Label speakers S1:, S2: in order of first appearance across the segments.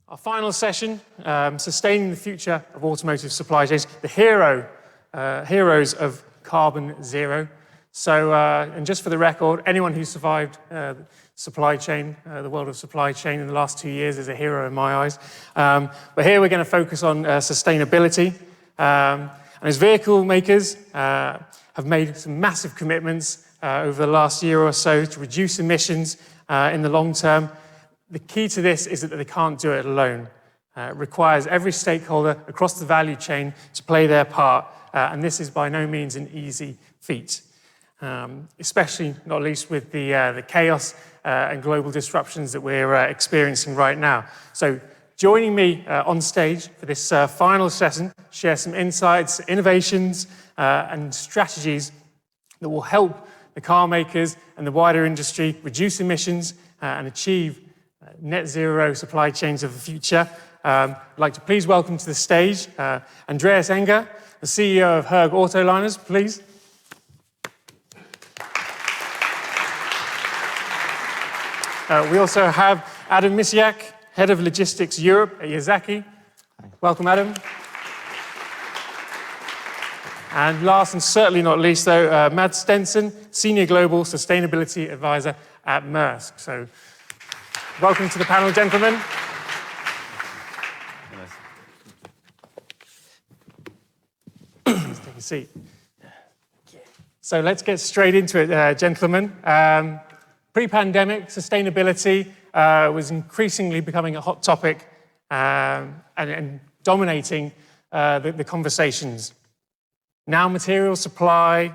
S1: Our final session, sustaining the future of automotive supply chains, the heroes of carbon zero. So, and just for the record, anyone who survived supply chain, the world of supply chain in the last 2 years is a hero in my eyes. But here we're going to focus on sustainability. And as vehicle makers have made some massive commitments over the last year or so to reduce emissions in the long term. The key to this is that they can't do it alone. It requires every stakeholder across the value chain to play their part, and this is by no means an easy feat, especially not least with the chaos and global disruptions that we're experiencing right now. So joining me on stage for this final session, share some insights, innovations, and strategies that will help the car makers and the wider industry reduce emissions and achieve net zero supply chains of the future. I'd like to please welcome to the stage Andreas Enger, the CEO of Höegh Autoliners, please. We also have Adam Misiak, Head of Logistics Europe at Yazaki. Hi. Welcome, Adam. And last and certainly not least, though, Mads Stensen, Senior Global Sustainability Advisor at Maersk. So, welcome to the panel, gentlemen. Please take a seat. So let's get straight into it, gentlemen. Pre-pandemic, sustainability was increasingly becoming a hot topic and dominating the conversations. Now material supply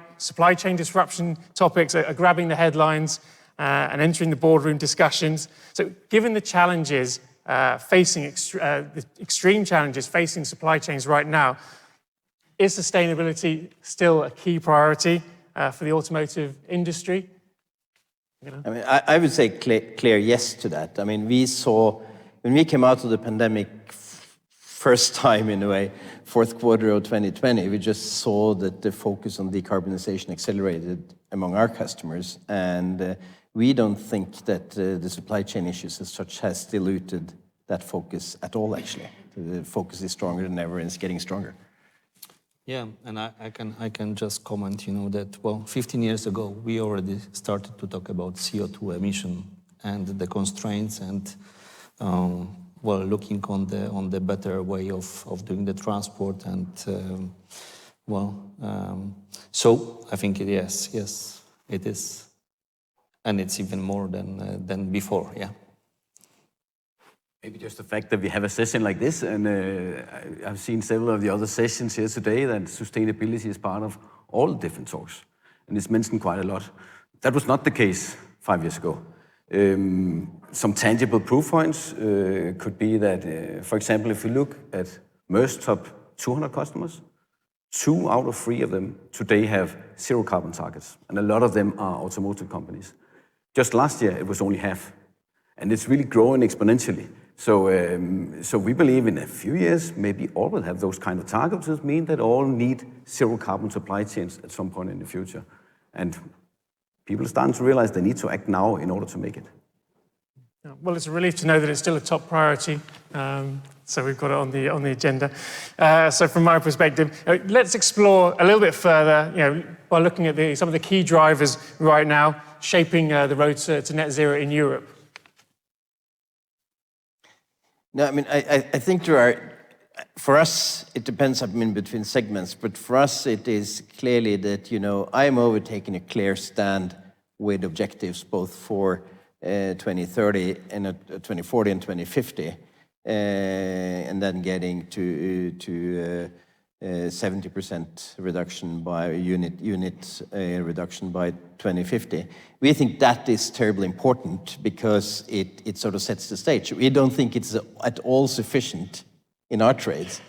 S1: chain disruption topics are grabbing the headlines and entering the boardroom discussions. So given the challenges the extreme challenges facing supply chains right now, is sustainability still a key priority for the automotive industry?
S2: I mean, I would say clear yes to that. I mean, we saw, when we came out of the pandemic first time in a way, fourth quarter of 2020, we just saw that the focus on decarbonization accelerated among our customers. And we don't think that the supply chain issues as such has diluted that focus at all, actually. The focus is stronger than ever and it's getting stronger.
S3: Yeah, and I can just comment, that, 15 years ago, we already started to talk about CO2 emission and the constraints and, looking on the better way of doing the transport and, so I think yes, it is, and it's even more than before, yeah.
S4: Maybe just the fact that we have a session like this, and I've seen several of the other sessions here today, that sustainability is part of all the different talks, and it's mentioned quite a lot. That was not the case 5 years ago. Some tangible proof points could be that, for example, if you look at Maersk's top 200 customers, 2 out of 3 of them today have zero carbon targets, and a lot of them are automotive companies. Just last year, it was only half, and it's really growing exponentially. So we believe in a few years, maybe all will have those kind of targets, which mean that all need zero carbon supply chains at some point in the future. And people are starting to realize they need to act now in order to make it.
S1: Well, it's a relief to know that it's still a top priority. So we've got it on the agenda. So from my perspective, let's explore a little bit further, by looking at some of the key drivers right now shaping the road to net zero in Europe.
S2: No, I mean, I think there are, for us, it depends, between segments, but for us it is clearly that, IMO would taking a clear stand with objectives both for 2030 and 2040 and 2050, and then getting to 70% reduction by unit reduction by 2050. We think that is terribly important because it sort of sets the stage. We don't think it's at all sufficient in our trades.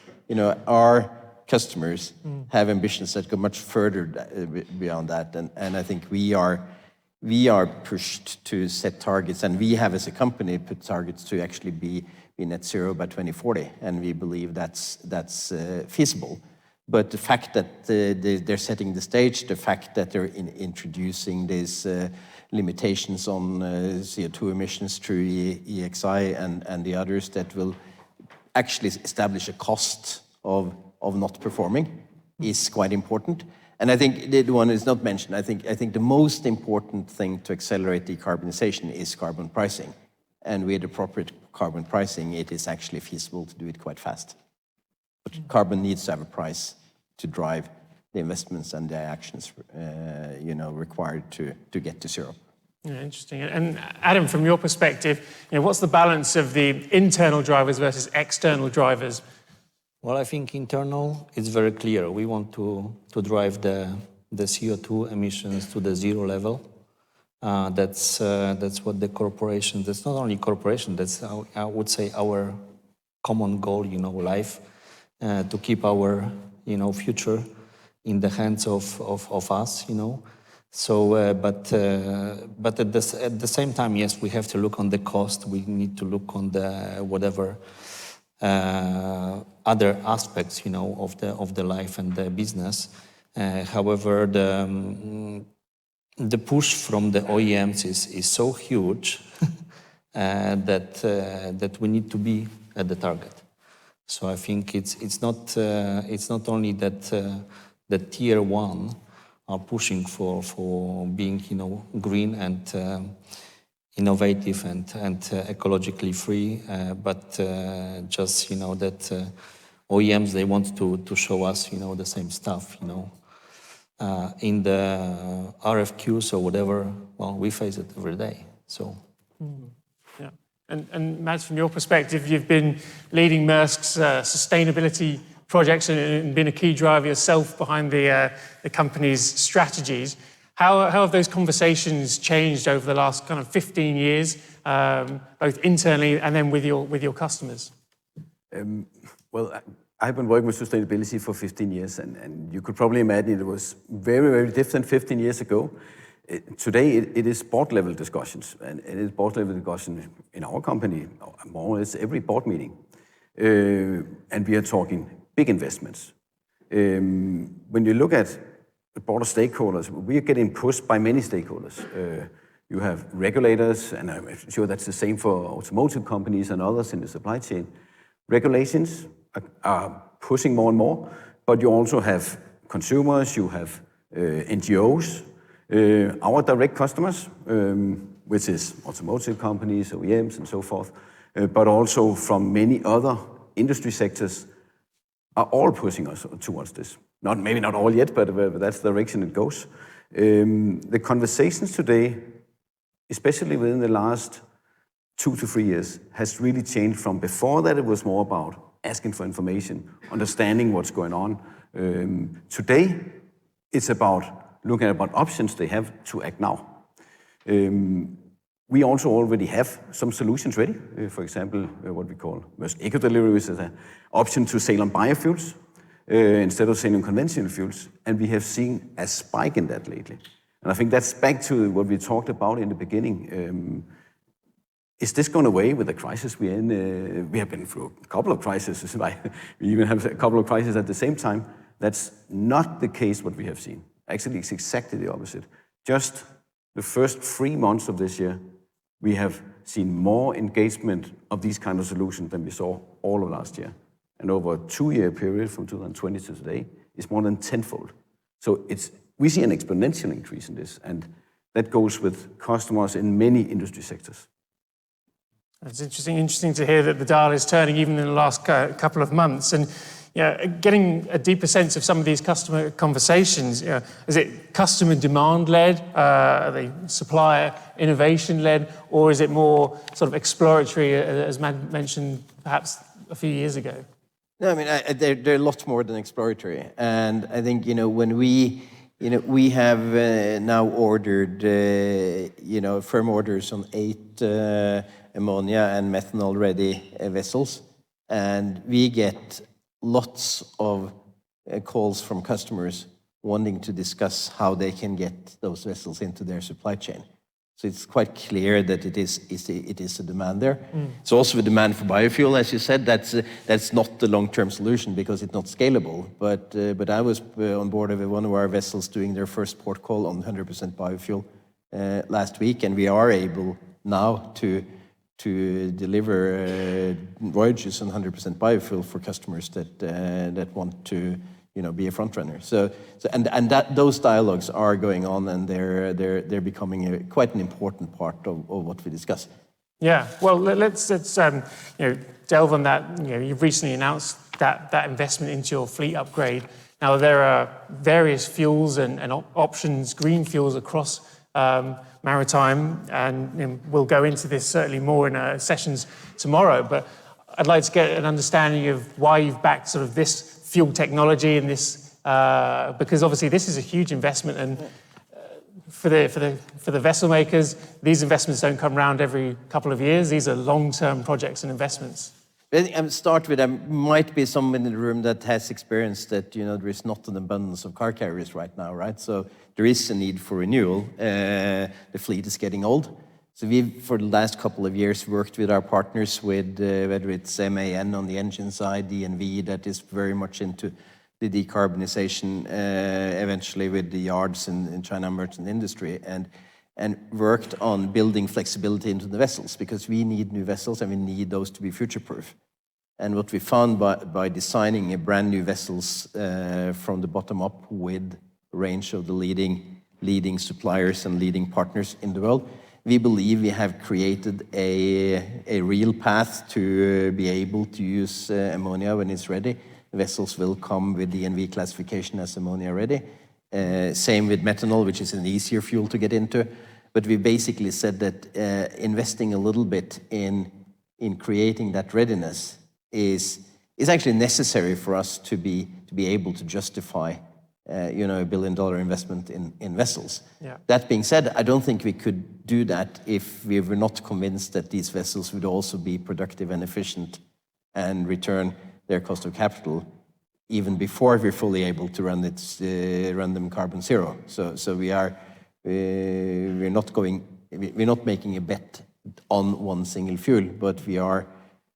S2: Our customers have ambitions that go much further beyond that, and I think we are pushed to set targets, and we have as a company put targets to actually be net zero by 2040, and we believe that's feasible. But the fact that they're setting the stage, the fact that they're introducing these limitations on CO2 emissions through EEXI and the others that will actually establish a cost of not performing is quite important. And I think the one is not mentioned. I think the most important thing to accelerate decarbonization is carbon pricing. And with appropriate carbon pricing, it is actually feasible to do it quite fast. But carbon needs to have a price to drive the investments and the actions, required to get to zero.
S1: Yeah, interesting. And Adam, from your perspective, what's the balance of the internal drivers versus external drivers?
S3: Well, I think internal is very clear. We want to drive the CO2 emissions to the zero level. That's what the corporation, that's not only corporation, that's I would say our common goal, life, to keep our, future in the hands of us, So, but at the same time, yes, we have to look on the cost. We need to look on the whatever other aspects, of the life and the business. However, the push from the OEMs is so huge that we need to be at the target. So I think it's not only that the tier one are pushing for being, green and innovative and ecologically free, but just, that OEMs, they want to show us, the same stuff, in the RFQs or whatever. Well, we face it every day, so.
S1: Yeah. And Mads, from your perspective, you've been leading Maersk's sustainability projects and been a key driver yourself behind the company's strategies. How have those conversations changed over the last kind of 15 years, both internally and then with your customers?
S4: Well, I've been working with sustainability for 15 years, and you could probably imagine it was very, very different 15 years ago. Today, it is board-level discussions, and it is board-level discussion in our company, more or less every board meeting. And we are talking big investments. When you look at the board of stakeholders, we are getting pushed by many stakeholders. You have regulators, and I'm sure that's the same for automotive companies and others in the supply chain. Regulations are pushing more and more, but you also have consumers, you have NGOs, our direct customers, which is automotive companies, OEMs, and so forth, but also from many other industry sectors, are all pushing us towards this. Maybe not all yet, but that's the direction it goes. The conversations today, especially within the last 2 to 3 years, has really changed from before that. It was more about asking for information, understanding what's going on. Today, it's about looking at what options they have to act now. We also already have some solutions ready. For example, what we call Maersk Eco Delivery, which is an option to sail on biofuels instead of sailing on conventional fuels. And we have seen a spike in that lately. And I think that's back to what we talked about in the beginning. Is this going away with the crisis we're in? We have been through a couple of crises. We even have a couple of crises at the same time. That's not the case what we have seen. Actually, it's exactly the opposite. Just the first 3 months of this year, we have seen more engagement of these kind of solutions than we saw all of last year. And over a 2-year period from 2020 to today, it's more than tenfold. So we see an exponential increase in this, and that goes with customers in many industry sectors.
S1: It's interesting to hear that the dial is turning even in the last couple of months. And getting a deeper sense of some of these customer conversations, is it customer demand-led, are they supplier innovation-led, or is it more sort of exploratory, as Matt mentioned perhaps a few years ago?
S2: No, I mean, they're a lot more than exploratory. And I think, when we have now ordered, firm orders on 8 ammonia and methanol-ready vessels, and we get lots of calls from customers wanting to discuss how they can get those vessels into their supply chain. So it's quite clear that it is a demand there. It's also a demand for biofuel, as you said. That's not the long-term solution because it's not scalable. But I was on board of one of our vessels doing their first port call on 100% biofuel last week, and we are able now to to deliver voyages on 100% biofuel for customers that want to, be a front runner. And those dialogues are going on, and they're becoming quite an important part of what we discuss.
S1: Yeah, well, let's delve on that. You've recently announced that investment into your fleet upgrade. Now, there are various fuels and options, green fuels across maritime, and we'll go into this certainly more in sessions tomorrow. But I'd like to get an understanding of why you've backed sort of this fuel technology and this, because obviously this is a huge investment, and for the vessel makers, these investments don't come around every couple of years. These are long-term projects and investments.
S2: I start with, there might be someone in the room that has experienced that, there is not an abundance of car carriers right now, right? So there is a need for renewal. The fleet is getting old. So we've, for the last couple of years, worked with our partners with, whether it's MAN on the engine side, DNV, that is very much into the decarbonization, eventually with the yards in China merchant industry, and worked on building flexibility into the vessels, because we need new vessels and we need those to be future-proof. And what we found by designing a brand new vessels from the bottom up with a range of the leading suppliers and leading partners in the world, we believe we have created a real path to be able to use ammonia when it's ready. Vessels will come with the DNV classification as ammonia ready. Same with methanol, which is an easier fuel to get into. But we basically said that investing a little bit in creating that readiness is actually necessary for us to be able to justify $1 billion investment in vessels.
S1: Yeah.
S2: That being said, I don't think we could do that if we were not convinced that these vessels would also be productive and efficient and return their cost of capital even before we're fully able to run them carbon zero. So we're not making a bet on one single fuel, but we are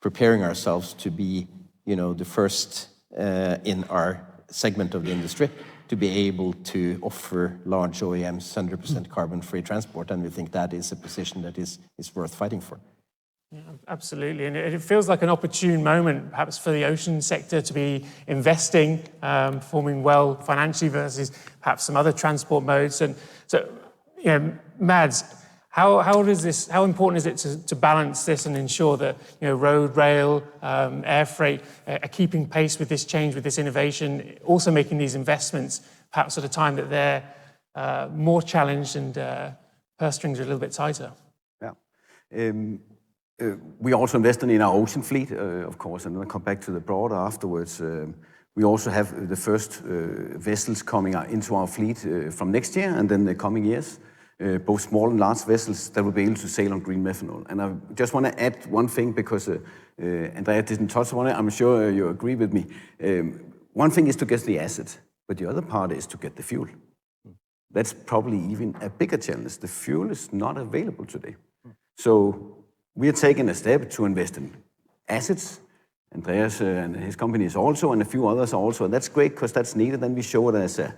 S2: preparing ourselves to be, the first in our segment of the industry to be able to offer large OEMs 100% carbon-free transport, and we think that is a position that is worth fighting for.
S1: Yeah, absolutely, and it feels like an opportune moment, perhaps for the ocean sector to be investing, performing well financially versus perhaps some other transport modes. And so, Mads, how important is it to balance this and ensure that road, rail, air freight are keeping pace with this change, with this innovation, also making these investments perhaps at a time that they're more challenged and purse strings are a little bit tighter?
S4: Yeah. We also invested in our ocean fleet, of course, and then I'll come back to the broader afterwards. We also have the first vessels coming into our fleet from next year and then the coming years, both small and large vessels that will be able to sail on green methanol. And I just want to add one thing, because Andreas didn't touch on it. I'm sure you agree with me. One thing is to get the asset, but the other part is to get the fuel. That's probably even a bigger challenge. The fuel is not available today. So we are taking a step to invest in assets. Andreas and his company is also, and a few others are also. And that's great, because that's needed. And we show it as a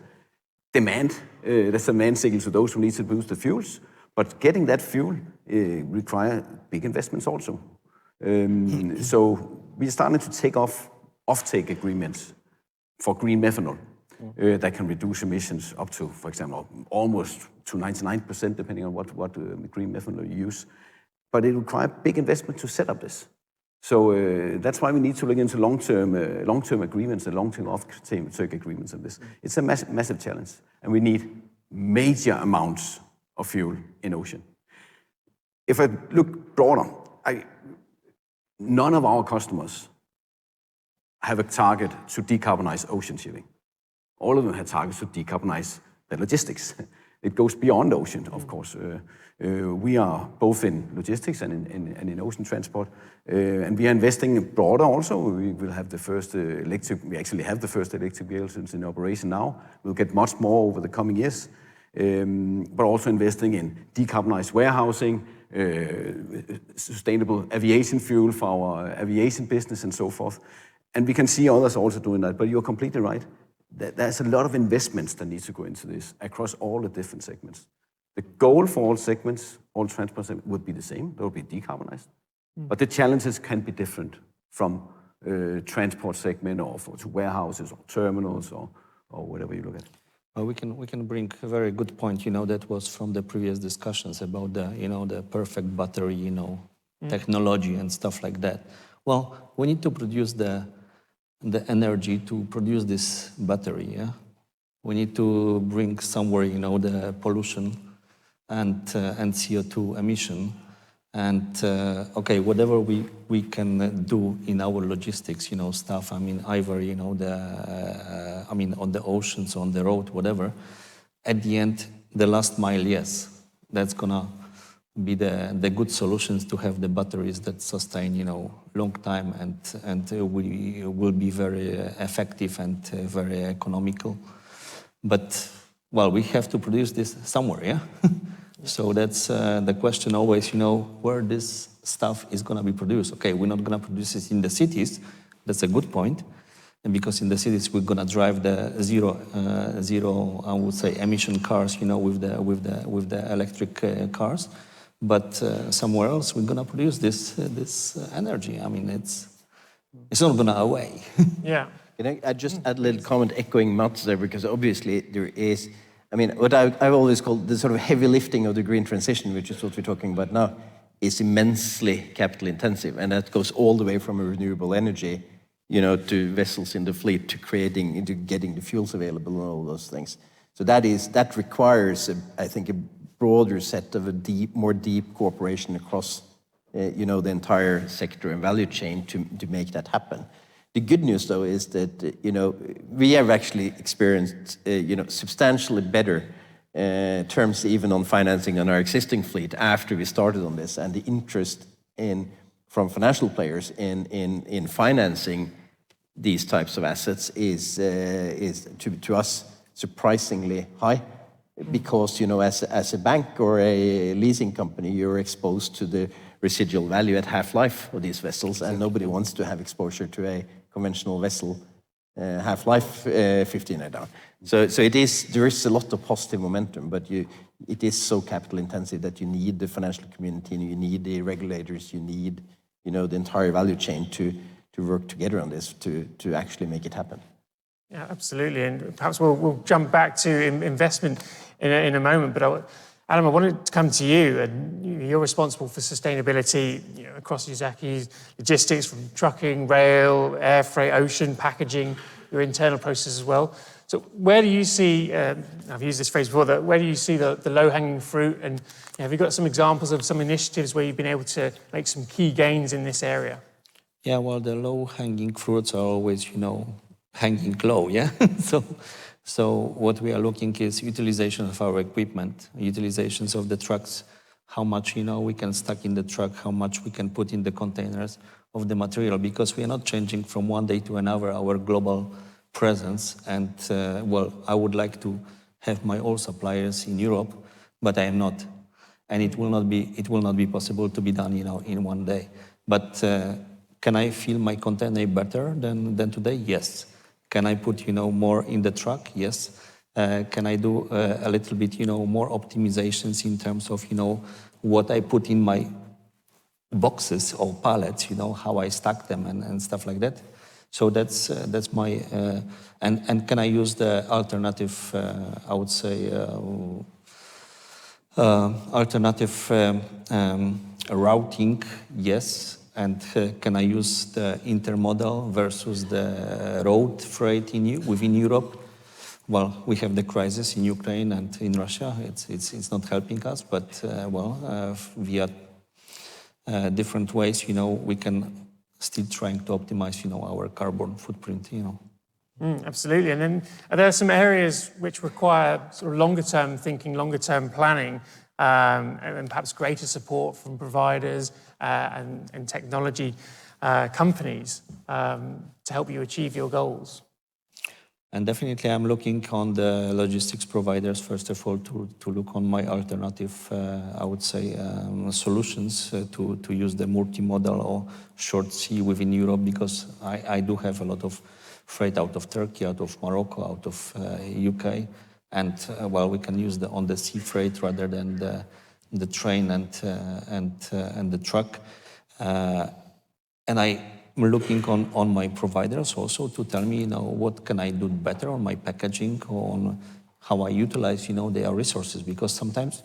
S4: demand. That's a demand signal to those who need to boost the fuels. But getting that fuel requires big investments also. So we're starting to take off-take agreements for green methanol that can reduce emissions up to, for example, almost to 99%, depending on what green methanol you use. But it requires big investment to set up this. So that's why we need to look into long-term agreements and long-term off-take agreements on this. It's a massive challenge, and we need major amounts of fuel in ocean. If I look broader, none of our customers have a target to decarbonize ocean shipping. All of them have targets to decarbonize the logistics. It goes beyond ocean, of course. We are both in logistics and in ocean transport, and we are investing broader also. We will have the first we actually have the first electric vehicles in operation now. We'll get much more over the coming years, but also investing in decarbonized warehousing, sustainable aviation fuel for our aviation business and so forth. And we can see others also doing that, but you're completely right. There's a lot of investments that need to go into this across all the different segments. The goal for all segments, all transport segments, would be the same. They will be decarbonized. But the challenges can be different from transport segment or to warehouses or terminals or whatever you look at.
S3: We can bring a very good point. That was from the previous discussions about the perfect battery, technology and stuff like that. Well, we need to produce the energy to produce this battery. Yeah, we need to bring somewhere, the pollution and CO2 emission. And okay, whatever we can do in our logistics, stuff. I mean, either on the oceans, on the road, whatever. At the end, the last mile, yes, that's gonna be the good solutions to have the batteries that sustain, long time and will be very effective and very economical. But well, we have to produce this somewhere, yeah. So that's the question always, where this stuff is going to be produced. Okay, we're not going to produce it in the cities. That's a good point. And because in the cities, we're going to drive the zero, I would say, emission cars, with the electric cars. But somewhere else, we're going to produce this energy. I mean, it's not going to away.
S1: Yeah.
S2: Can I just add a little comment echoing Mats there, because obviously there is, I mean, what I've always called the sort of heavy lifting of the green transition, which is what we're talking about now, is immensely capital intensive. And that goes all the way from a renewable energy, to vessels in the fleet, to getting the fuels available and all those things. So that requires, I think, a broader set of more deep cooperation across, the entire sector and value chain to make that happen. The good news, though, is that, we have actually experienced, substantially better terms even on financing on our existing fleet after we started on this. And the interest from financial players in financing these types of assets is to us surprisingly high. Because, as a bank or a leasing company, you're exposed to the residual value at half-life of these vessels, and nobody wants to have exposure to a conventional vessel half-life 15 years down. So there is a lot of positive momentum, but it is so capital intensive that you need the financial community, and you need the regulators, you need the entire value chain to work together on this to actually make it happen.
S1: Yeah, absolutely. And perhaps we'll jump back to investment in a moment. But Adam, I wanted to come to you, and you're responsible for sustainability across Yazaki's logistics, from trucking, rail, air freight, ocean, packaging, your internal process as well. So where do you see, I've used this phrase before, where do you see the low-hanging fruit? And have you got some examples of some initiatives where you've been able to make some key gains in this area?
S3: Yeah, well, the low-hanging fruits are always, hanging low, yeah? So what we are looking is utilization of our equipment, utilizations of the trucks, how much, we can stack in the truck, how much we can put in the containers of the material, because we are not changing from one day to another our global presence. And, I would like to have my all suppliers in Europe, but I am not. And it will not be possible to be done, in one day. But can I fill my container better than today? Yes. Can I put, more in the truck? Yes. Can I do a little bit, more optimizations in terms of, what I put in my boxes or pallets, how I stack them and stuff like that. So that's my, and can I use the alternative, I would say, alternative routing? Yes. And can I use the intermodal versus the road freight within Europe? Well, we have the crisis in Ukraine and in Russia. It's not helping us, but via different ways, we can still trying to optimize, our carbon footprint,
S1: Absolutely. And then are there some areas which require sort of longer-term thinking, longer-term planning, and perhaps greater support from providers and technology companies to help you achieve your goals?
S3: And definitely I'm looking on the logistics providers, first of all, to look on my alternative, I would say, solutions to use the multimodal or short sea within Europe, because I do have a lot of freight out of Turkey, out of Morocco, out of UK. And we can use on the sea freight rather than the train and the truck. And I'm looking on my providers also to tell me, what can I do better on my packaging, on how I utilize, their resources. Because sometimes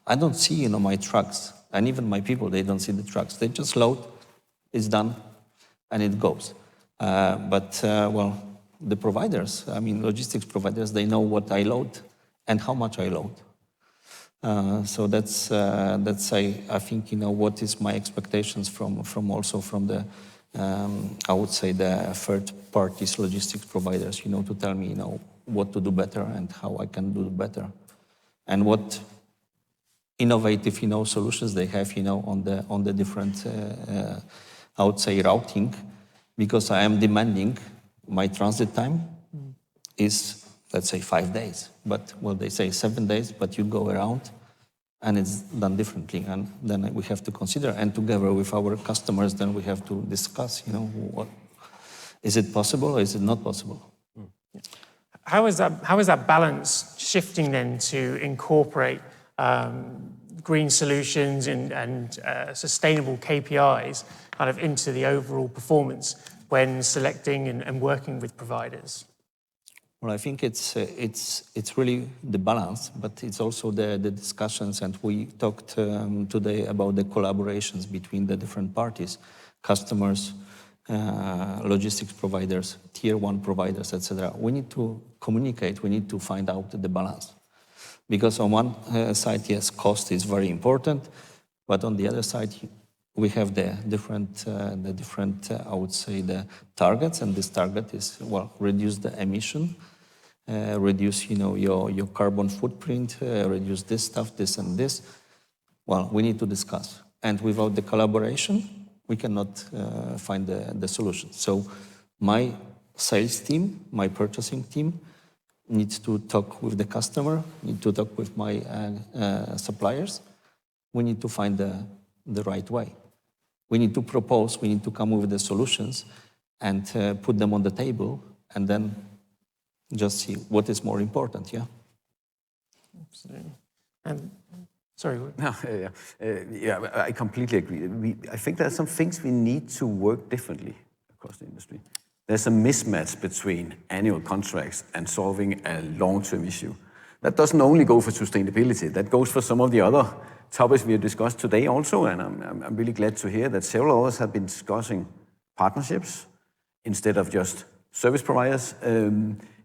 S3: I don't see, my trucks, and even my people, they don't see the trucks. They just load, it's done, and it goes. Well, the providers, logistics providers, they know what I load and how much I load. So that's I think, what is my expectations from also from the, I would say, the third parties logistics providers, to tell me, what to do better and how I can do better. And what innovative, solutions they have, on the different, I would say, routing, because I am demanding my transit time is, let's say, 5 days. But, well, they say 7 days, but you go around and it's done differently. And then we have to consider, and together with our customers, then we have to discuss, what, is it possible or is it not possible?
S1: How is that balance shifting then to incorporate green solutions and sustainable KPIs kind of into the overall performance when selecting and working with providers?
S3: Well, I think it's really the balance, but it's also the discussions, and we talked today about the collaborations between the different parties, customers, logistics providers, tier 1 providers, etc. We need to communicate, we need to find out the balance. Because on one side, yes, cost is very important, but on the other side, we have the different, I would say, the targets, and this target is, well, reduce the emission, reduce, your carbon footprint, reduce this stuff, this and this. Well, we need to discuss. And without the collaboration, we cannot find the solution. So my sales team, my purchasing team, needs to talk with the customer, need to talk with my suppliers. We need to find the right way. We need to propose, we need to come with the solutions and put them on the table, and then just see what is more important, yeah?
S1: Absolutely. And, sorry.
S4: No, yeah, I completely agree. I think there are some things we need to work differently across the industry. There's a mismatch between annual contracts and solving a long-term issue. That doesn't only go for sustainability, that goes for some of the other topics we have discussed today also, and I'm really glad to hear that several others have been discussing partnerships instead of just service providers.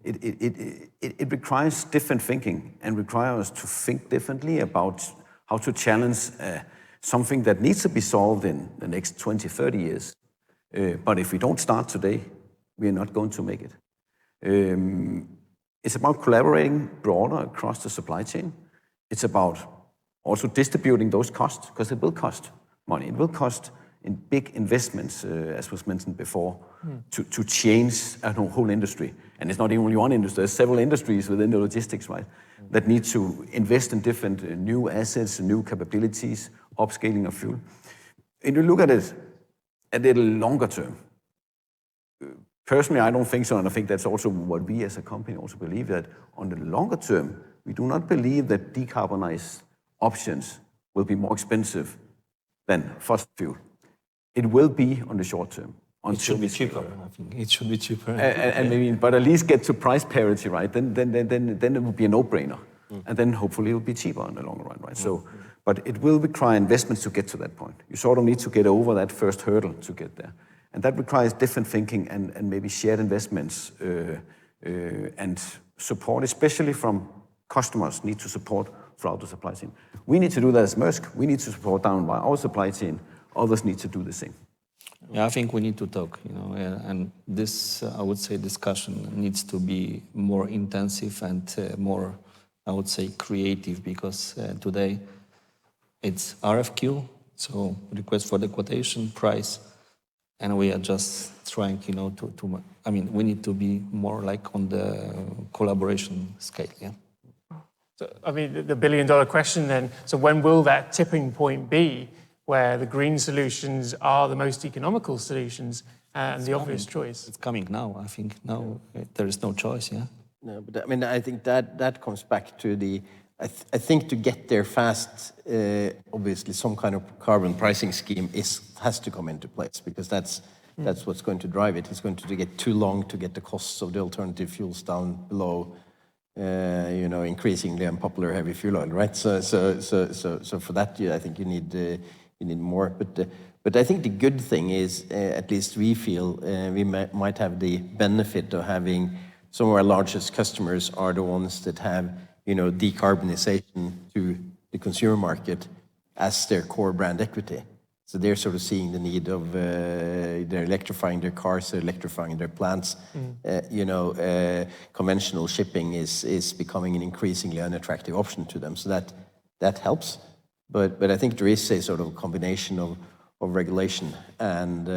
S4: It requires different thinking and requires us to think differently about how to challenge something that needs to be solved in the next 20, 30 years. But if we don't start today, we are not going to make it. It's about collaborating broader across the supply chain. It's about also distributing those costs, because it will cost money. It will cost in big investments, as was mentioned before, to change a whole industry. And it's not even only one industry, there's several industries within the logistics, right, that need to invest in different new assets, new capabilities, upscaling of fuel. And you look at it a little longer term. Personally, I don't think so, and I think that's also what we as a company also believe, that on the longer term, we do not believe that decarbonized options will be more expensive than fossil fuel. It will be on the short term.
S3: It should be cheaper, I think. It should be cheaper.
S4: And maybe, but at least get to price parity, right? Then it will be a no-brainer. And then hopefully it will be cheaper in the long run, right? So, but it will require investments to get to that point. You sort of need to get over that first hurdle to get there. And that requires different thinking and maybe shared investments and support, especially from customers need to support throughout the supply chain. We need to do that as Maersk. We need to support down by our supply chain. Others need to do the same.
S3: Yeah, I think we need to talk, and this, I would say, discussion needs to be more intensive and more, I would say, creative, because today it's RFQ, so request for the quotation price, and we are just trying, we need to be more like on the collaboration scale, yeah.
S1: So, the billion-dollar question then, so when will that tipping point be where the green solutions are the most economical solutions and the obvious choice?
S3: It's coming now. I think now there is no choice, yeah?
S2: No, but I think that comes back to the I think to get there fast, obviously some kind of carbon pricing scheme has to come into place, because that's what's going to drive it. It's going to get too long to get the costs of the alternative fuels down below, increasingly unpopular heavy fuel oil, right? So for that, I think you need more. But I think the good thing is, at least we feel, we might have the benefit of having some of our largest customers are the ones that have, decarbonization to the consumer market as their core brand equity. So they're sort of seeing the need of, they're electrifying their cars, they're electrifying their plants. Conventional shipping is becoming an increasingly unattractive option to them. So that helps. But I think there is a sort of combination of regulation and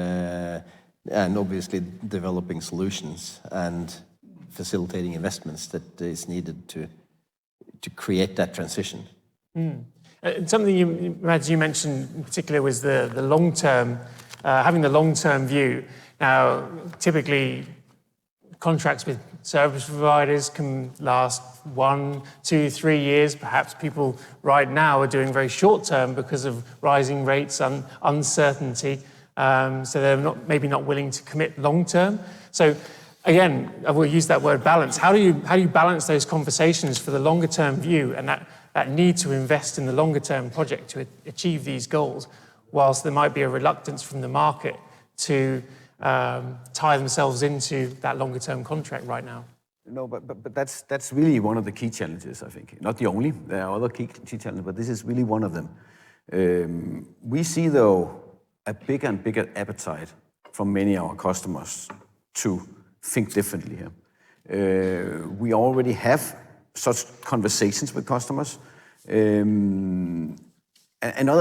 S2: obviously developing solutions and facilitating investments that is needed to create that transition.
S1: Something Mads, you mentioned in particular was the long-term, having the long-term view. Now, typically, contracts with service providers can last 1, 2, 3 years. Perhaps people right now are doing very short-term because of rising rates and uncertainty. So they're maybe not willing to commit long-term. So again, I will use that word balance. How do you balance those conversations for the longer-term view and that need to invest in the longer-term project to achieve these goals, whilst there might be a reluctance from the market to tie themselves into that longer-term contract right now?
S4: No, but that's really one of the key challenges, I think. Not the only. There are other key challenges, but this is really one of them. We see, though, a bigger and bigger appetite from many of our customers to think differently here. We already have such conversations with customers. Another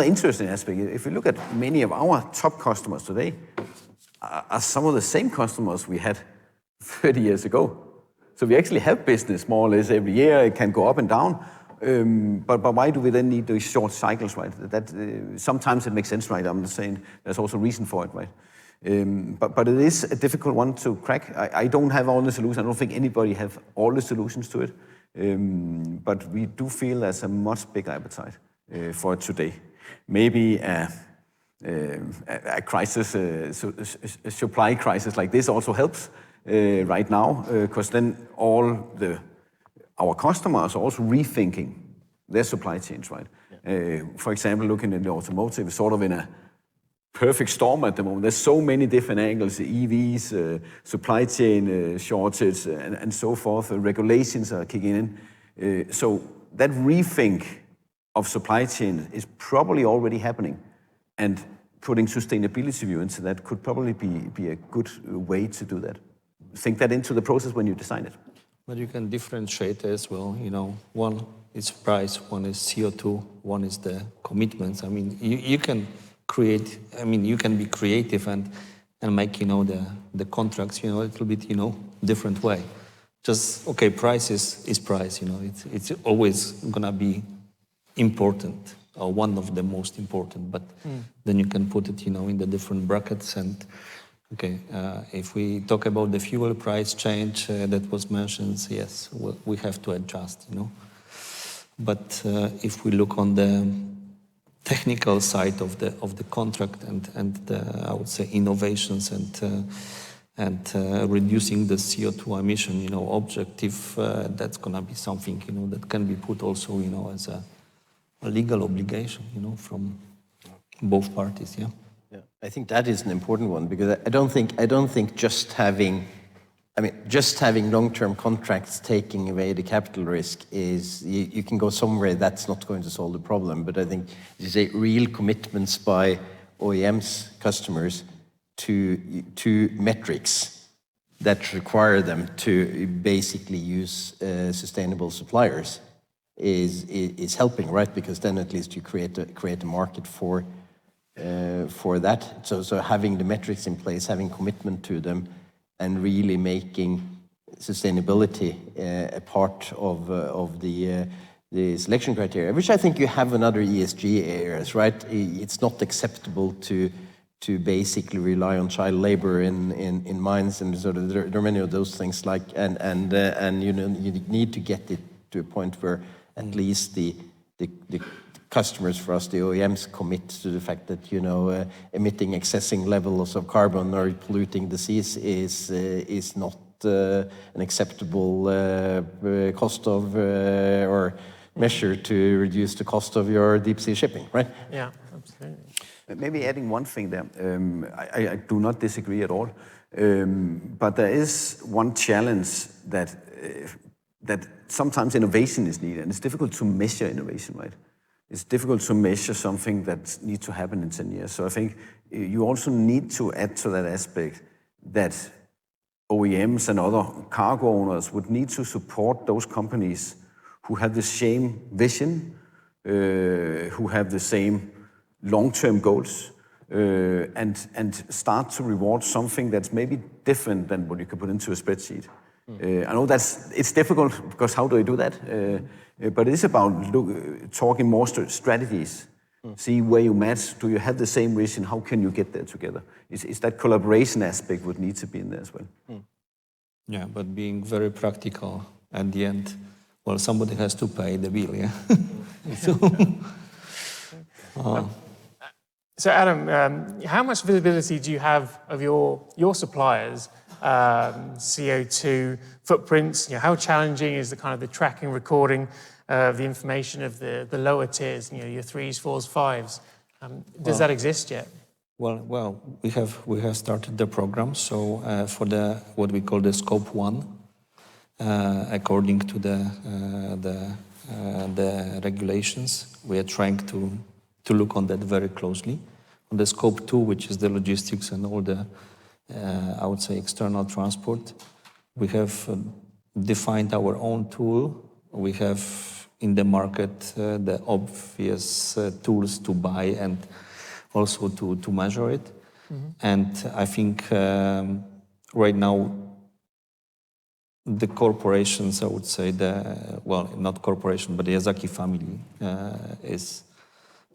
S4: interesting aspect, if you look at many of our top customers today, are some of the same customers we had 30 years ago. So we actually have business more or less every year. It can go up and down. But why do we then need those short cycles, right? Sometimes it makes sense, right? I'm just saying there's also reason for it, right? But it is a difficult one to crack. I don't have all the solutions. I don't think anybody have all the solutions to it. But we do feel there's a much bigger appetite for it today. Maybe a crisis, a supply crisis like this also helps right now, because then our customers are also rethinking their supply chains, right? Yeah. For example, looking at the automotive, sort of in a perfect storm at the moment. There's so many different angles, EVs, supply chain shortage, and so forth. Regulations are kicking in. So that rethink of supply chain is probably already happening. And putting sustainability view into that could probably be a good way to do that. Think that into the process when you design it.
S3: But you can differentiate as well. One is price, one is CO2, one is the commitments. I mean, you can create. I mean, you can be creative and make the contracts a little bit different way. Just price is price. It's always gonna be important, or one of the most important. But then you can put it in the different brackets. And if we talk about the fuel price change that was mentioned, yes, we have to adjust. But if we look on the technical side of the contract and the, I would say, innovations and reducing the CO2 emission, objective, that's gonna be something that can be put also as a legal obligation, from both parties. Yeah.
S2: Yeah, I think that is an important one, because I don't think just having long-term contracts taking away the capital risk is, you can go somewhere that's not going to solve the problem. But I think there's a real commitments by OEMs, customers, to metrics that require them to basically use sustainable suppliers is helping, right? Because then at least you create a market for that. So having the metrics in place, having commitment to them, and really making sustainability a part of the selection criteria, which I think you have in other ESG areas, right? It's not acceptable to basically rely on child labor in mines, and sort of there are many of those things, like and you need to get it to a point where at least the customers for us, the OEMs, commit to the fact that emitting excessive levels of carbon or polluting the seas is not an acceptable cost of or measure to reduce the cost of your deep sea shipping, right?
S1: Yeah, absolutely.
S4: Maybe adding one thing there. I do not disagree at all, but there is one challenge that sometimes innovation is needed, and it's difficult to measure innovation, right? It's difficult to measure something that needs to happen in 10 years. So I think you also need to add to that aspect that OEMs and other cargo owners would need to support those companies who have the same vision, who have the same long-term goals, and start to reward something that's maybe different than what you can put into a spreadsheet. I know it's difficult because how do you do that? But it's about talking more strategies. See where you match. Do you have the same vision? How can you get there together? Is that collaboration aspect would need to be in there as well?
S3: Yeah, but being very practical at the end, well, somebody has to pay the bill, yeah?
S1: So Adam, how much visibility do you have of your suppliers' CO2 footprints? How challenging is the tracking, recording of the information of the lower tiers, your 3s, 4s, 5s? Does that exist yet?
S3: Well, we have started the program. So for what we call the scope 1, according to the regulations, we are trying to look on that very closely. On the scope 2, which is the logistics and all the, I would say, external transport, we have defined our own tool. We have in the market the obvious tools to buy and also to measure it. And I think right now the corporations, I would say, not corporation, but the Yazaki family is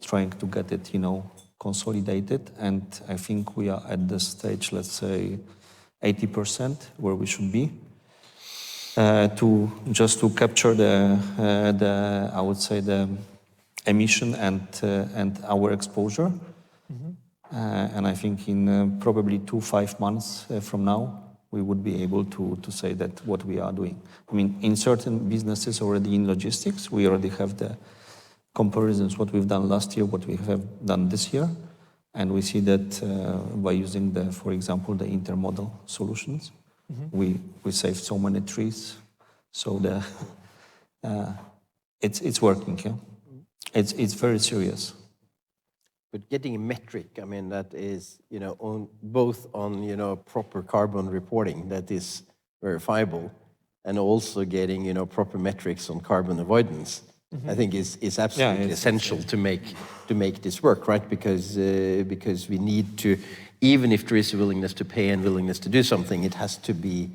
S3: trying to get it, consolidated. And I think we are at the stage, let's say, 80% where we should be, to capture the I would say the emission and our exposure. And I think in probably 5 months from now, we would be able to say that what we are doing. I mean, in certain businesses already in logistics, we already have the comparisons, what we've done last year, what we have done this year. And we see that by using for example, the intermodal solutions, we saved so many trees. So it's working, yeah. It's very serious.
S2: But getting a metric, I mean, that is, both on, proper carbon reporting that is verifiable, and also getting, proper metrics on carbon avoidance, I think is absolutely essential to make this work, right? Because we need to, even if there is a willingness to pay and willingness to do something, it has to be,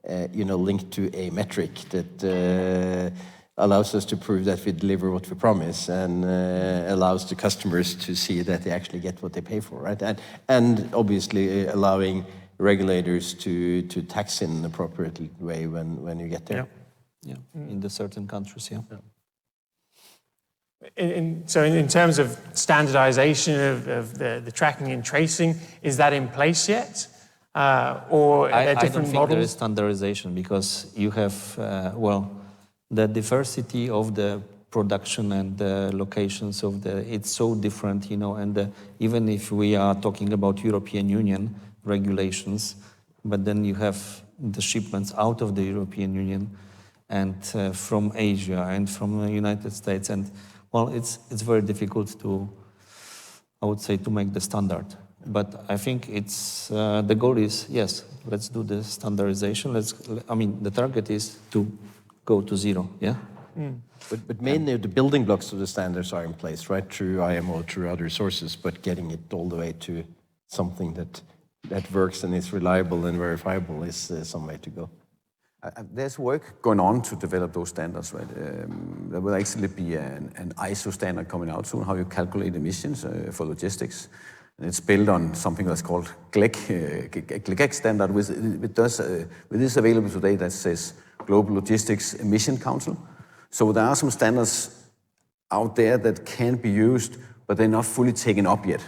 S2: linked to a metric that allows us to prove that we deliver what we promise, and allows the customers to see that they actually get what they pay for, right? And obviously allowing regulators to tax in an appropriate way when you get there.
S3: Yeah. In the certain countries, yeah.
S1: So in terms of standardization of the tracking and tracing, is that in place yet? Or are there different
S3: I don't think
S1: models?
S3: there is standardization, because you have, the diversity of the production and the locations it's so different, and even if we are talking about European Union regulations, but then you have the shipments out of the European Union and from Asia and from the United States, and it's very difficult I would say, to make the standard. But I think the goal is, yes, let's do the standardization. The target is to go to zero, yeah?
S2: But mainly the building blocks of the standards are in place, right? Through IMO, through other sources, but getting it all the way to something that works and is reliable and verifiable is some way to go.
S4: There's work going on to develop those standards, right? There will actually be an ISO standard coming out soon, how you calculate emissions for logistics. And it's built on something that's called GLEC standard, which is available today, that says Global Logistics Emission Council. So there are some standards out there that can be used, but they're not fully taken up yet.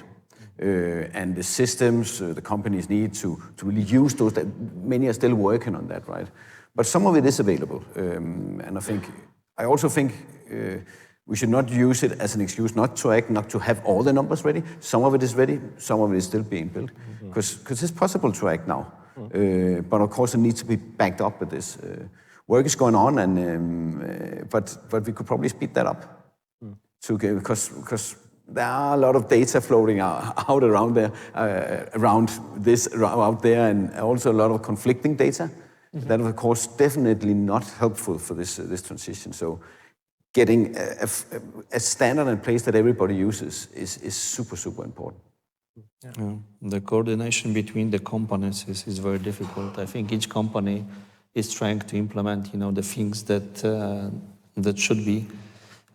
S4: And the systems the companies need to really use those, that many are still working on that, right? But some of it is available. And I also think we should not use it as an excuse not to act, not to have all the numbers ready. Some of it is ready, some of it is still being built. Because it's possible to act now. But of course it needs to be backed up with this. Work is going on, but we could probably speed that up. Because there are a lot of data floating out around there, out there, and also a lot of conflicting data. That, of course, definitely not helpful for this transition. So getting a standard in place that everybody uses is super, super important.
S3: Yeah. The coordination between the components is very difficult. I think each company is trying to implement, the things that should be,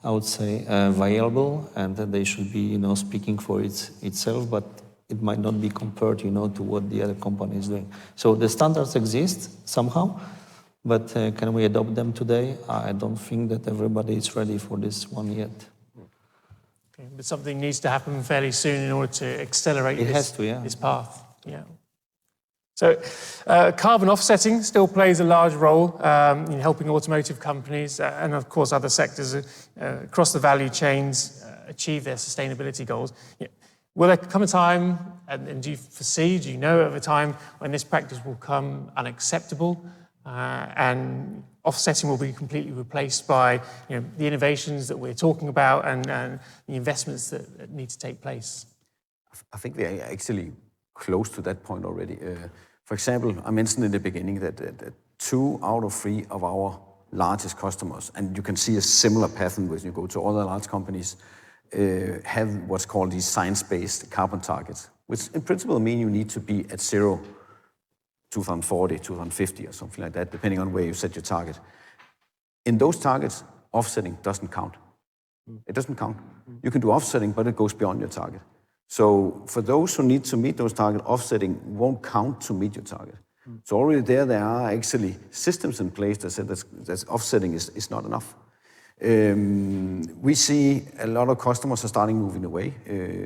S3: I would say, viable, and that they should be, speaking for itself, but it might not be compared, to what the other company is doing. So the standards exist somehow, but can we adopt them today? I don't think that everybody is ready for this one yet.
S1: Okay, but something needs to happen fairly soon in order to accelerate this path. Yeah. So carbon offsetting still plays a large role in helping automotive companies and, of course, other sectors across the value chains achieve their sustainability goals. Will there come a time, and do you know of a time when this practice will become unacceptable and offsetting will be completely replaced by the innovations that we're talking about and the investments that need to take place?
S4: I think we are actually close to that point already. For example, I mentioned in the beginning that 2 out of 3 of our largest customers, and you can see a similar pattern when you go to other large companies, have what's called these science-based carbon targets, which in principle mean you need to be at 0 2040, 2050 or something like that, depending on where you set your target. In those targets, offsetting doesn't count. It doesn't count. You can do offsetting, but it goes beyond your target. So for those who need to meet those targets, offsetting won't count to meet your target. So already there are actually systems in place that say that offsetting is not enough. We see a lot of customers are starting moving away.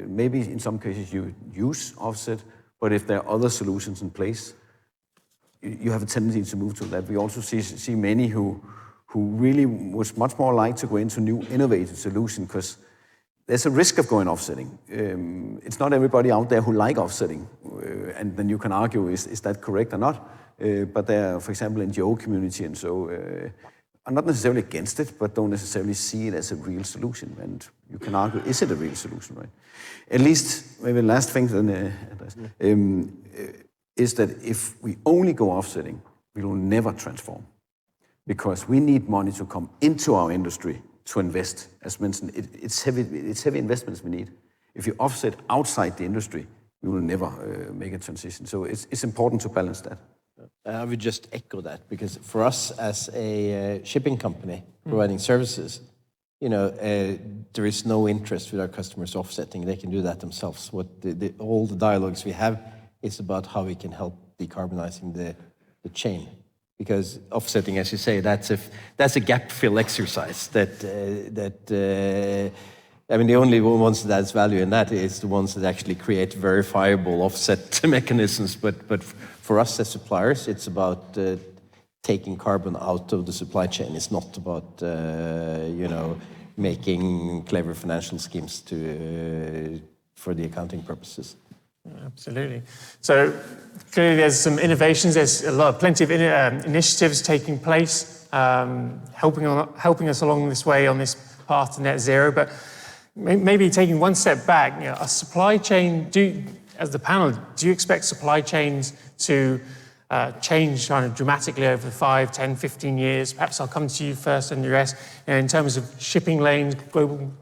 S4: Maybe in some cases you use offset, but if there are other solutions in place, you have a tendency to move to that. We also see many who really would much more like to go into new innovative solutions because there's a risk of going offsetting. It's not everybody out there who like offsetting, and then you can argue, is that correct or not? But there are, for example, NGO community and so are not necessarily against it, but don't necessarily see it as a real solution. And you can argue, is it a real solution, right? At least, maybe the last thing is that if we only go offsetting, we will never transform. Because we need money to come into our industry to invest. As mentioned, it's heavy investments we need. If you offset outside the industry, we will never make a transition. So it's important to balance that.
S2: I would just echo that, because for us as a shipping company providing services, there is no interest with our customers offsetting. They can do that themselves. All the dialogues we have is about how we can help decarbonizing the chain. Because offsetting, as you say, that's a gap fill exercise. The only ones that adds value in that is the ones that actually create verifiable offset mechanisms. But for us as suppliers, it's about taking carbon out of the supply chain. It's not about making clever financial schemes for the accounting purposes.
S1: Absolutely. So clearly there's some innovations, there's plenty of initiatives taking place, helping us along this way on this path to net zero. But maybe taking one step back, a supply chain, as the panel, do you expect supply chains to change kind of dramatically over 5, 10, 15 years? Perhaps I'll come to you first, Andreas. In terms of shipping lanes,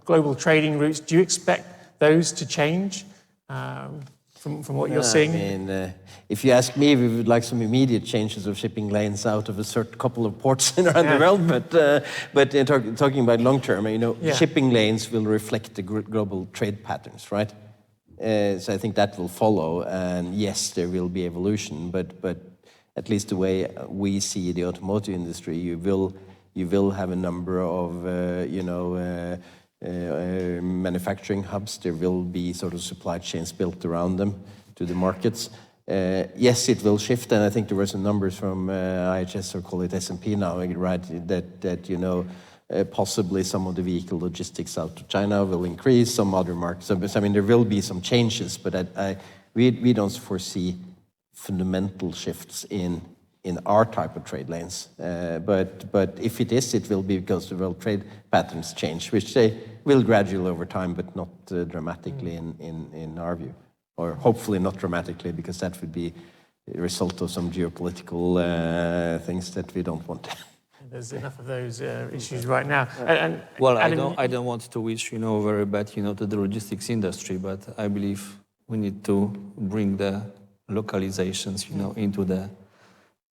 S1: global trading routes, do you expect those to change? From what you're seeing?
S2: If you ask me, we would like some immediate changes of shipping lanes out of a certain couple of ports around the world. But talking about long term, shipping lanes will reflect the global trade patterns, right? So I think that will follow. And yes, there will be evolution, but at least the way we see the automotive industry, you will You will have a number of, manufacturing hubs. There will be sort of supply chains built around them to the markets. Yes, it will shift, and I think there were some numbers from IHS, or call it S&P now, right? That possibly some of the vehicle logistics out to China will increase, some other markets. So, I mean, there will be some changes, but we don't foresee fundamental shifts in our type of trade lanes. But if it is, it will be because the world trade patterns change, which they will gradually over time, but not dramatically in our view. Or hopefully not dramatically, because that would be a result of some geopolitical things that we don't want.
S1: There's enough of those issues right now.
S3: Well, I don't want to wish, very bad, to the logistics industry, but I believe we need to bring the localizations,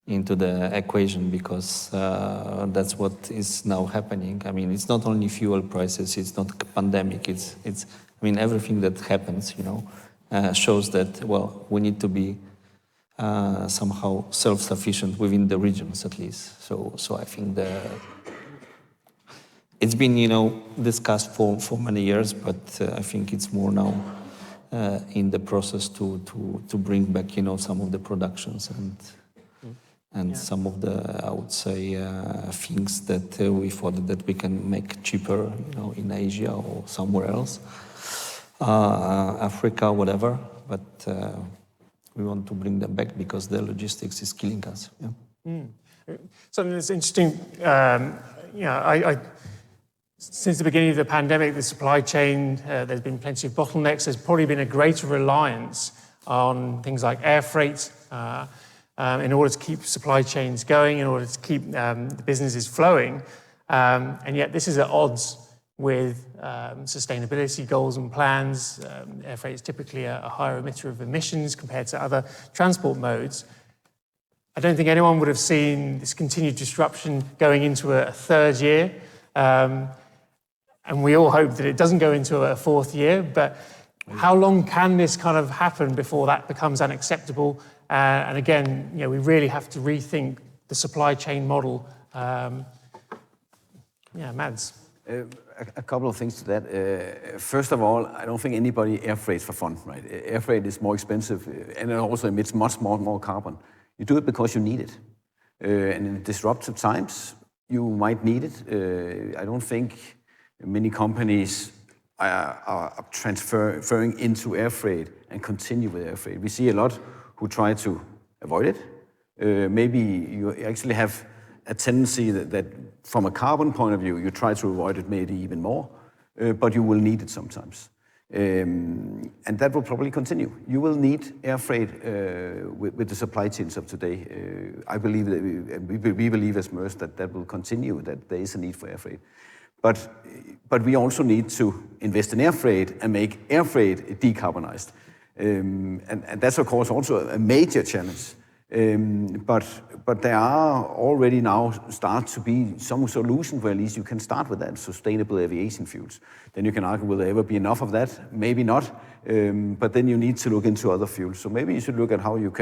S3: into the equation, because that's what is now happening. I mean, it's not only fuel prices, it's not a pandemic, it's everything that happens, shows that, well, we need to be somehow self-sufficient within the regions, at least. So I think it's been, discussed for many years, but I think it's more now in the process to bring back, some of the productions and some of the, I would say, things that we thought that we can make cheaper, in Asia or somewhere else, Africa, whatever. But we want to bring them back because the logistics is killing us. Yeah.
S1: Something that's interesting, since the beginning of the pandemic, the supply chain, there's been plenty of bottlenecks. There's probably been a greater reliance on things like air freight in order to keep supply chains going, in order to keep the businesses flowing. And yet this is at odds with sustainability goals and plans. Air freight is typically a higher emitter of emissions compared to other transport modes. I don't think anyone would have seen this continued disruption going into a third year. And we all hope that it doesn't go into a fourth year, but how long can this kind of happen before that becomes unacceptable? And again, we really have to rethink the supply chain model. Mads.
S4: A couple of things to that. First of all, I don't think anybody air freights for fun, right? Air freight is more expensive and it also emits much more carbon. You do it because you need it. And in disruptive times, you might need it. I don't think many companies are transferring into air freight and continue with air freight. We see a lot who try to avoid it. Maybe you actually have a tendency that from a carbon point of view, you try to avoid it maybe even more, but you will need it sometimes. And that will probably continue. You will need air freight with the supply chains of today. I believe that we believe as Maersk that will continue, that there is a need for air freight. But we also need to invest in air freight and make air freight decarbonized. And that's of course also a major challenge. But there are already now start to be some solutions where at least you can start with that, sustainable aviation fuels. Then you can argue, will there ever be enough of that? Maybe not. But then you need to look into other fuels. So maybe you should look at you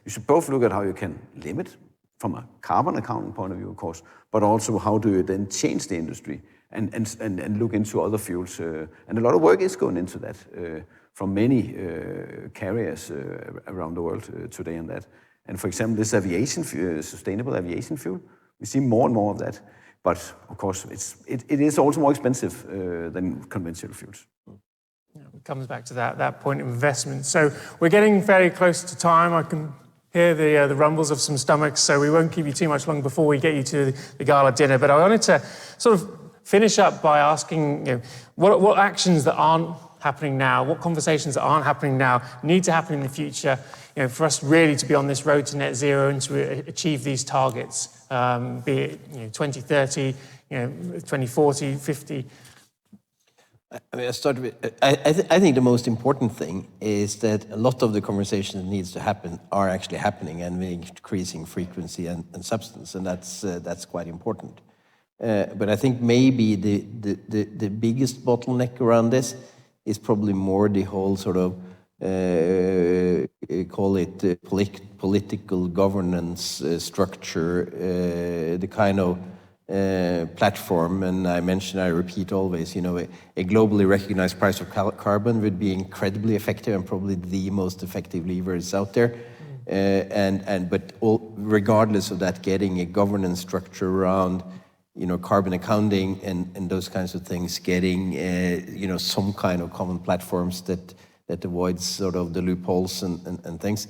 S4: should both look at how you can limit from a carbon accounting point of view, of course, but also how do you then change the industry and look into other fuels. And a lot of work is going into that from many carriers around the world today on that. And for example, this sustainable aviation fuel, we see more and more of that. But of course, it is also more expensive than conventional fuels.
S1: It comes back to that point of investment. So we're getting very close to time. I can hear the rumbles of some stomachs, so we won't keep you too much long before we get you to the gala dinner. But I wanted to sort of finish up by asking, what actions that aren't happening now, what conversations that aren't happening now need to happen in the future, for us really to be on this road to net zero and to achieve these targets, be it 2030, 2040, 50.
S2: I mean, I think the most important thing is that a lot of the conversation that needs to happen are actually happening and with increasing frequency and substance, and that's quite important. But I think maybe the biggest bottleneck around this is probably more the whole sort of call it political governance structure, the kind of platform, and I repeat always, you know, a globally recognized price of carbon would be incredibly effective and probably the most effective levers out there. Regardless of that, getting a governance structure around, you know, carbon accounting and those kinds of things, getting you know, some kind of common platforms that avoids sort of the loopholes and things.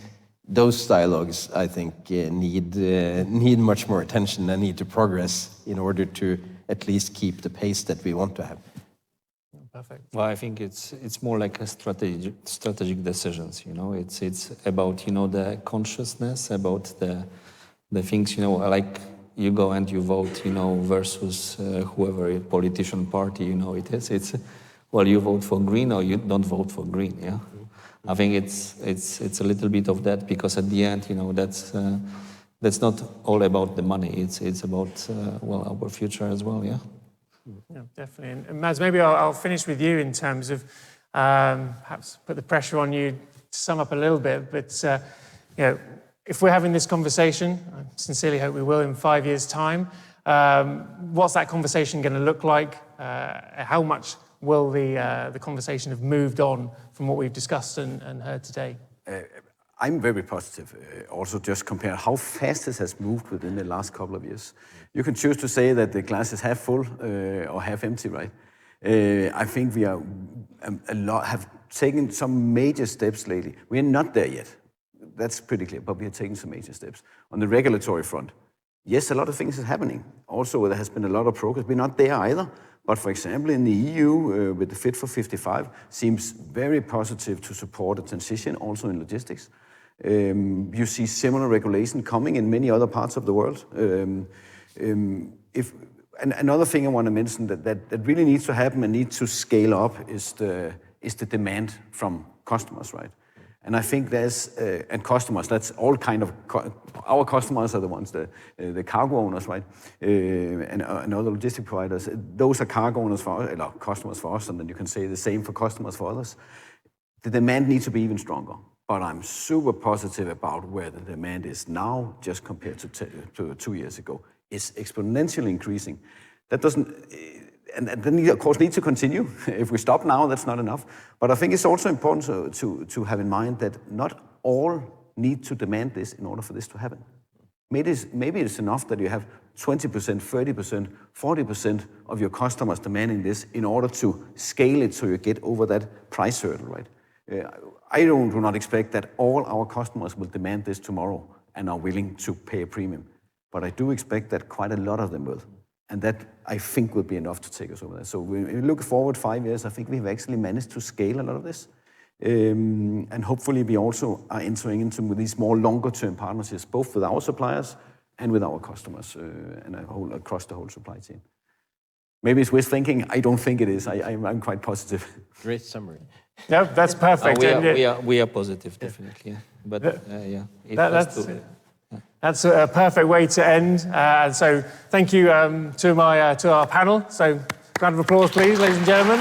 S2: Those dialogues, I think, need much more attention and need to progress in order to at least keep the pace that we want to have.
S1: Perfect.
S3: Well, I think it's more like a strategic decisions. You know, it's about, you know, the consciousness about the things. You know, like you go and you vote, you know, versus whoever politician party, you know, it is. It's well, you vote for green or you don't vote for green. Yeah. I think it's a little bit of that, because at the end, you know, that's not all about the money. It's about well, our future as well. Yeah.
S1: Yeah, definitely. And Mads, maybe I'll finish with you in terms of perhaps put the pressure on you to sum up a little bit. But you know, if we're having this conversation, I sincerely hope we will in 5 years' time. What's that conversation going to look like? How much will the conversation have moved on from what we've discussed and heard today?
S4: I'm very positive. Also, just compare how fast this has moved within the last couple of years. You can choose to say that the glass is half full or half empty, right? I think we are have taken some major steps lately. We are not there yet. That's pretty clear, but we are taking some major steps. On the regulatory front, yes, a lot of things is happening. Also, there has been a lot of progress. We're not there either. But for example, in the EU, with the Fit for 55, seems very positive to support a transition also in logistics. You see similar regulation coming in many other parts of the world. Another thing I want to mention that really needs to happen and needs to scale up is the demand from customers, right? And I think there's, and customers, that's all kind of, our customers are the ones, the cargo owners, right? And other logistic providers. Those are cargo owners for us, or customers for us, and then you can say the same for customers for others. The demand needs to be even stronger. But I'm super positive about where the demand is now, just compared to 2 years ago. It's exponentially increasing. That doesn't, and then of course need to continue. If we stop now, that's not enough. But I think it's also important to have in mind that not all need to demand this in order for this to happen. Maybe it's enough that you have 20%, 30%, 40% of your customers demanding this in order to scale it so you get over that price hurdle, right? I do not expect that all our customers will demand this tomorrow and are willing to pay a premium. But I do expect that quite a lot of them will. And that, I think, will be enough to take us over there. So when we look forward 5 years, I think we've actually managed to scale a lot of this. And hopefully we also are entering into these more longer-term partnerships, both with our suppliers and with our customers, and across the whole supply chain. Maybe it's worth thinking. I don't think it is. I'm quite positive.
S2: Great summary.
S1: Yeah, that's perfect.
S3: We are positive, definitely. Yeah. But yeah,
S1: that's a perfect way to end. And so thank you to our panel. So round of applause, please, ladies and gentlemen.